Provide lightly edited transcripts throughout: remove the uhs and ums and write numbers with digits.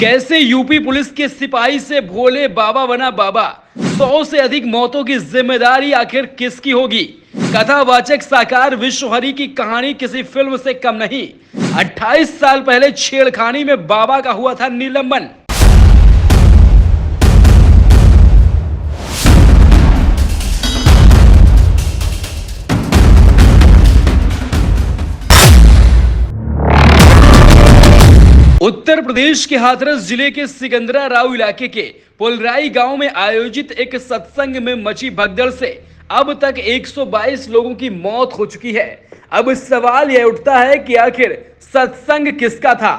कैसे UP police के सिपाही से भोले बाबा बना बाबा। 100 से अधिक मौतों की जिम्मेदारी आखिर किसकी होगी। कथावाचक साकार विश्वहरि की कहानी किसी फिल्म से कम नहीं। 28 साल पहले छेड़खानी में बाबा का हुआ था निलंबन। उत्तर प्रदेश के हाथरस जिले के सिकंदराराव इलाके के पुलराई गांव में आयोजित एक सत्संग में मची भगदड़ से अब तक 122 लोगों की मौत हो चुकी है। अब सवाल यह उठता है कि आखिर सत्संग किसका था।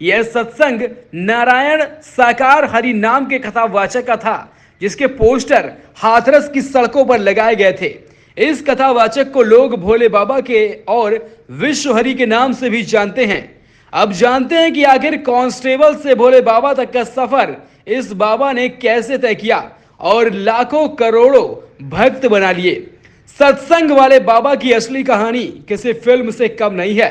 यह सत्संग नारायण साकार हरि नाम के कथावाचक का था, जिसके पोस्टर हाथरस की सड़कों पर लगाए गए थे। इस कथावाचक को लोग भोले बाबा के और विश्वहरि के नाम से भी जानते हैं। अब जानते हैं कि आखिर कांस्टेबल से भोले बाबा तक का सफर इस बाबा ने कैसे तय किया और लाखों करोड़ों भक्त बना लिए। सत्संग वाले बाबा की असली कहानी किसी फिल्म से कम नहीं है।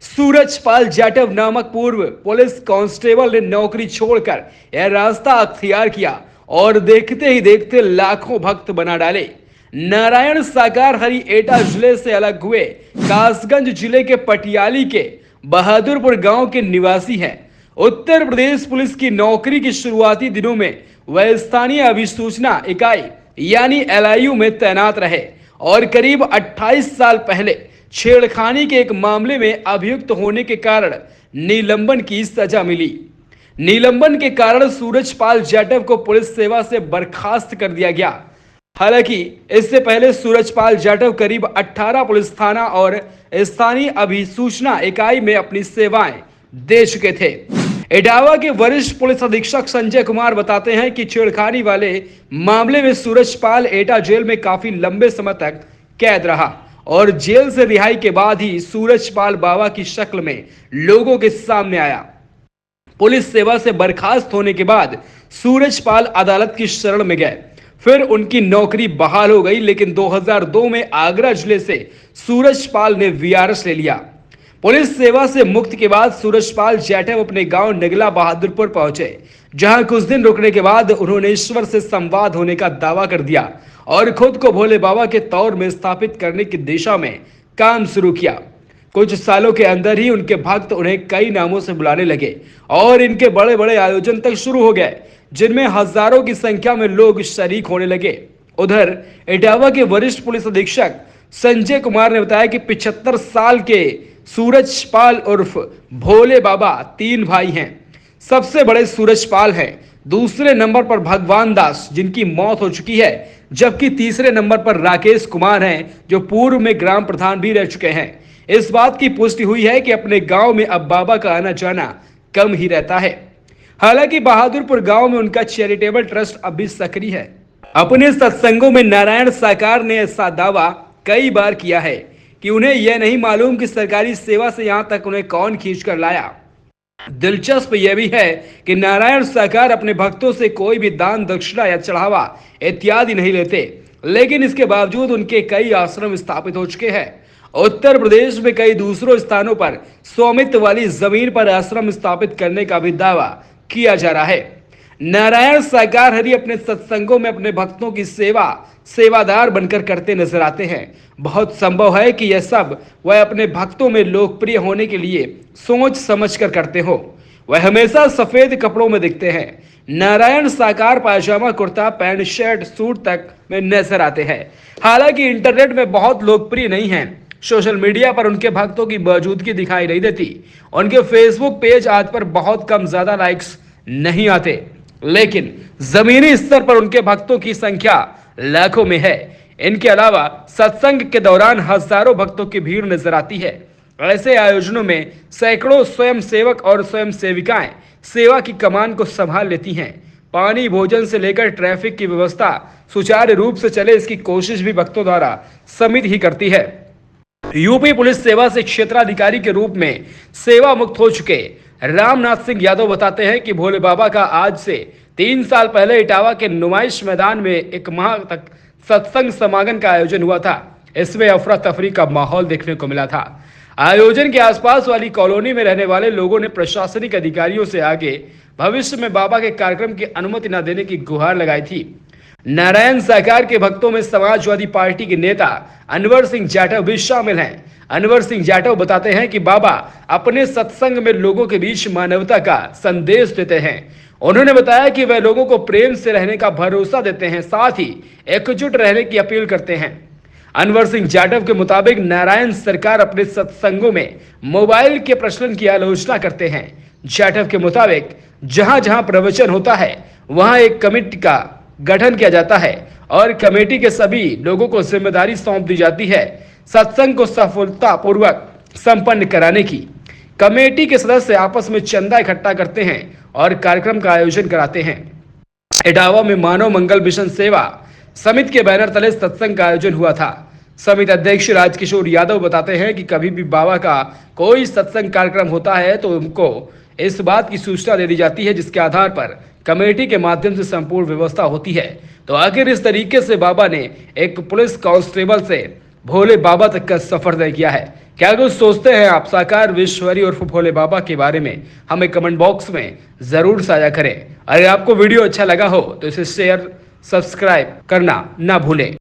सूरजपाल जाटव नामक पूर्व पुलिस कांस्टेबल ने नौकरी छोड़कर यह रास्ता अख्तियार किया और देखते ही देखते लाखों भक्त बना डाले। नारायण साकार हरि एटा जिले से अलग हुए कासगंज जिले के पटियाली के बहादुरपुर गांव के निवासी हैं। उत्तर प्रदेश पुलिस की नौकरी के शुरुआती दिनों में वह स्थानीय अभिसूचना इकाई यानी एलआईयू में तैनात रहे और करीब 28 साल पहले छेड़खानी के एक मामले में अभियुक्त होने के कारण निलंबन की सजा मिली। निलंबन के कारण सूरजपाल जाटव को पुलिस सेवा से बर्खास्त कर दिया गया। हालांकि इससे पहले सूरजपाल जाटव करीब 18 पुलिस थाना और स्थानीय अभिसूचना इकाई में अपनी सेवाएं दे चुके थे। इटावा के वरिष्ठ पुलिस अधीक्षक संजय कुमार बताते हैं कि छेड़खानी वाले मामले में सूरजपाल एटा जेल में काफी लंबे समय तक कैद रहा और जेल से रिहाई के बाद ही सूरजपाल बाबा की शक्ल में लोगों के सामने आया। पुलिस सेवा से बर्खास्त होने के बाद सूरजपाल अदालत की शरण में गए। फिर उनकी नौकरी बहाल हो गई, लेकिन 2002 में आगरा जिले से सूरजपाल ने वीआरएस ले लिया। पुलिस सेवा से मुक्त के बाद सूरजपाल जाटव अपने गांव नगला बहादुरपुर पहुंचे, जहां कुछ दिन रुकने के बाद उन्होंने ईश्वर से संवाद होने का दावा कर दिया और खुद को भोले बाबा के तौर में स्थापित करने की दिशा में काम शुरू किया। कुछ सालों के अंदर ही उनके भक्त उन्हें कई नामों से बुलाने लगे और इनके बड़े बड़े आयोजन तक शुरू हो गए, जिनमें हजारों की संख्या में लोग शरीक होने लगे। उधर इटावा के वरिष्ठ पुलिस अधीक्षक संजय कुमार ने बताया कि 75 साल के सूरजपाल उर्फ भोले बाबा 3 भाई हैं। सबसे बड़े सूरजपाल हैं, दूसरे नंबर पर भगवान दास जिनकी मौत हो चुकी है, जबकि तीसरे नंबर पर राकेश कुमार हैं, जो पूर्व में ग्राम प्रधान भी रह चुके हैं। इस बात की पुष्टि हुई है कि अपने गांव में अब बाबा का आना जाना कम ही रहता है। हालांकि बहादुरपुर गांव में उनका चैरिटेबल ट्रस्ट अब भी सक्रिय है। अपने सत्संगों में नारायण साकार ने ऐसा दावा कई बार किया है कि उन्हें यह नहीं मालूम कि सरकारी सेवा से यहां तक उन्हें कौन खींचकर लाया। दिलचस्प यह भी है कि नारायण साकार अपने भक्तों से कोई भी दान दक्षिणा या चढ़ावा इत्यादि नहीं लेते, लेकिन इसके बावजूद उनके कई आश्रम स्थापित हो चुके हैं। उत्तर प्रदेश में कई दूसरों स्थानों पर स्वामित्व वाली जमीन पर आश्रम स्थापित करने का भी दावा किया जा रहा है। नारायण साकार हरि अपने सत्संगों में अपने भक्तों की सेवादार बनकर करते नजर आते हैं। बहुत संभव है कि यह सब वह अपने भक्तों में लोकप्रिय होने के लिए सोच समझकर करते हो। वह हमेशा सफेद कपड़ों में दिखते हैं। नारायण साकार pyjama kurta pant shirt suit तक में नजर आते हैं। हालांकि इंटरनेट में बहुत लोकप्रिय नहीं है। सोशल मीडिया पर उनके भक्तों की मौजूदगी दिखाई नहीं देती। उनके फेसबुक पेज आज पर बहुत कम ज्यादा लाइक्स नहीं आते, लेकिन जमीनी स्तर पर उनके भक्तों की संख्या लाखों में है। इनके अलावा सत्संग के दौरान हजारों भक्तों की भीड़ नजर आती है। ऐसे आयोजनों में सैकड़ों स्वयं सेवक और स्वयं सेविकाएं सेवा की कमान को संभाल लेती हैं। पानी भोजन से लेकर ट्रैफिक की व्यवस्था सुचारू रूप से चले, इसकी कोशिश भी भक्तों द्वारा समिति ही करती है। यूपी पुलिस सेवा से क्षेत्राधिकारी के रूप में सेवा मुक्त हो चुके रामनाथ सिंह यादव बताते हैं कि भोले बाबा का आज से 3 साल पहले इटावा के नुमाइश मैदान में 1 माह तक सत्संग समागम का आयोजन हुआ था। इसमें अफरा तफरी का माहौल देखने को मिला था। आयोजन के आसपास वाली कॉलोनी में रहने वाले लोगों ने प्रशासनिक अधिकारियों से आगे भविष्य में बाबा के कार्यक्रम की अनुमति न देने की गुहार लगाई थी। नारायण सरकार के भक्तों में समाजवादी पार्टी के नेता अनवर सिंह जाटव भी शामिल हैं। अनवर सिंह जाटव बताते हैं कि बाबा अपने सत्संग में लोगों के बीच मानवता का संदेश देते हैं। उन्होंने बताया कि वह लोगों को प्रेम से रहने का भरोसा देते हैं, साथ ही एकजुट रहने की अपील करते हैं। अनवर सिंह जाटव के मुताबिक नारायण सरकार अपने सत्संगों में मोबाइल के प्रचलन की आलोचना करते हैं। जाटव के मुताबिक जहां जहां प्रवचन होता है वहां एक कमेटी का गठन किया जाता है और कमेटी के सभी लोगों को जिम्मेदारी सौंप दी जाती है सत्संग को सफलतापूर्वक संपन्न कराने की। कमेटी के सदस्य आपस में चंदा इकट्ठा करते हैं और कार्यक्रम का आयोजन कराते हैं। इटावा में मानव मंगल मिशन सेवा समिति के बैनर तले सत्संग का आयोजन हुआ था। समिति अध्यक्ष राजकिशोर यादव बताते हैं कि कभी भी बाबा का कोई सत्संग कार्यक्रम होता है तो उनको इस बात की सूचना दे दी जाती है, जिसके आधार पर कमेटी के माध्यम से संपूर्ण व्यवस्था होती है। तो आखिर इस तरीके से बाबा ने एक पुलिस कांस्टेबल से भोले बाबा तक का सफर तय किया है। क्या कुछ सोचते हैं आप साकार विश्वहरि उर्फ भोले बाबा के बारे में, हमें कमेंट बॉक्स में जरूर साझा करें। अगर आपको वीडियो अच्छा लगा हो तो इसे शेयर सब्सक्राइब करना ना भूलें।